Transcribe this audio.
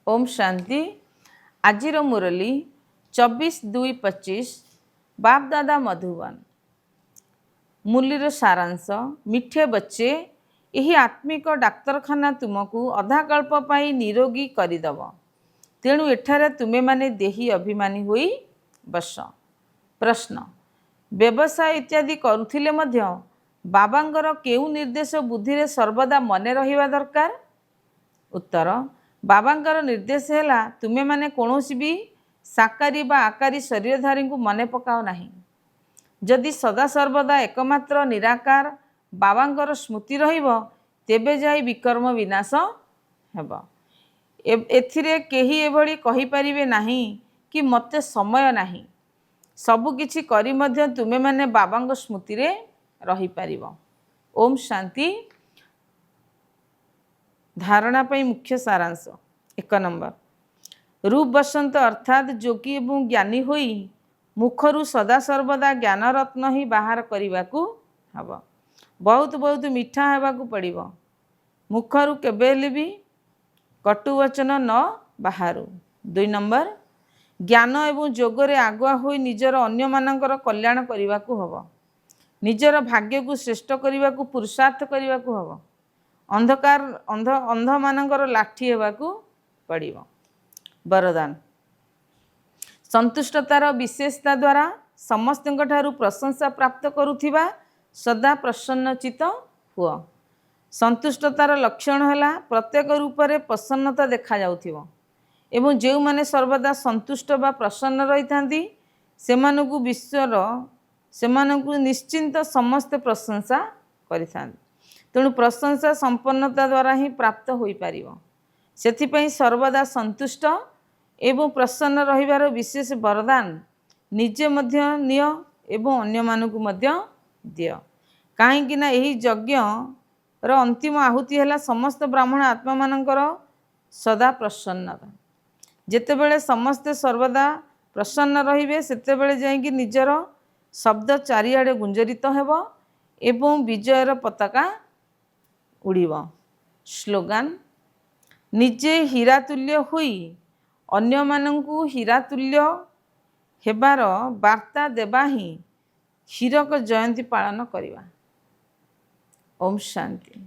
ओम शांति। आजिर मुरली 24/2/25 बाप दादा मधुबन। मुरलीर सारांश मिठे बच्चे, यही आत्मिक डाक्तरखाना तुमको अधाकल्प पाई निरोगी करदेव। तेणु एठारे तुमे माने देही अभिमानी होई बस। प्रश्न, व्यवसाय इत्यादि करुथिले मध्य बाबांगर केउ निर्देश बुद्धि रे सर्वदा मने रहिबा दरकार? उत्तर, बाबांकर निर्देश है तुमे माने कौनसी भी साकारी बा आकारी शरीरधारी को मने पकाओ नहीं। जदि सदा सर्वदा एकमात्र निराकार बाबांकर स्मृति रहिबो तेबे जाई विकर्म विनाश हेबो। एथिरे केही एभली कहि परिबे नाही कि मते समय नाही, सबु किछि करी मध्य तुमे माने बाबांग स्मृति रे रही परिबो। ओम शांति। धारणा पई मुख्य सारांश। 1 नंबर, रूप बसंत अर्थात जोगी एवं ज्ञानी होई मुखरु सदा सर्वदा ज्ञान रत्न ही बाहर करने को हब। बहुत बहुत मीठा हेबाकू पड़िबो। मुखरु केबेले भी कटु वचन न बाहरु। 2 नंबर, ज्ञान एवं जोगरे आगुआ होई निजर अन्य मानकर कल्याण करने को हब। निजर भाग्य को श्रेष्ठ करने को पुरुषार्थ करने को हब। अंधकार अंध मानकर लाठी हेबाकू पड़िबो। वरदान, संतुष्टतार विशेषता द्वारा समस्त प्रशंसा प्राप्त करुथिबा सदा प्रसन्नचित हुआ। संतुष्टतार लक्षण है प्रत्येक रूप से प्रसन्नता देखा जाउथिबो एवं जो माने सर्वदा संतुष्ट बा प्रसन्न रही थांती सेमानकु विश्वर सेमानकु निश्चिंत समस्त प्रशंसा करिथांती। तेणु प्रशंसा संपन्नता द्वारा ही प्राप्त हो पारिबो। सेथिपई सर्वदा संतुष्ट एवं प्रसन्न रहिबार विशेष वरदान निजे मध्य नियो एवं अन्य मानकु मध्य दियो। काहेकि ना एही यज्ञ रो अंतिम आहुति है समस्त ब्राह्मण आत्मा मानकर सदा प्रसन्नता। जेतेबेले समस्ते सर्वदा प्रसन्न रहिबे सेतेबेले जाइकि निजर शब्द चारिआडे गुंजरित हेबो एवं विजयर पताका उड़िबो। स्लोगान, निजे हीरातुल्य होई अन्य मानंकु हीरातुल्य हेबार वार्ता देबा ही हीरक जयंती पालन करिबा। ओम शांति।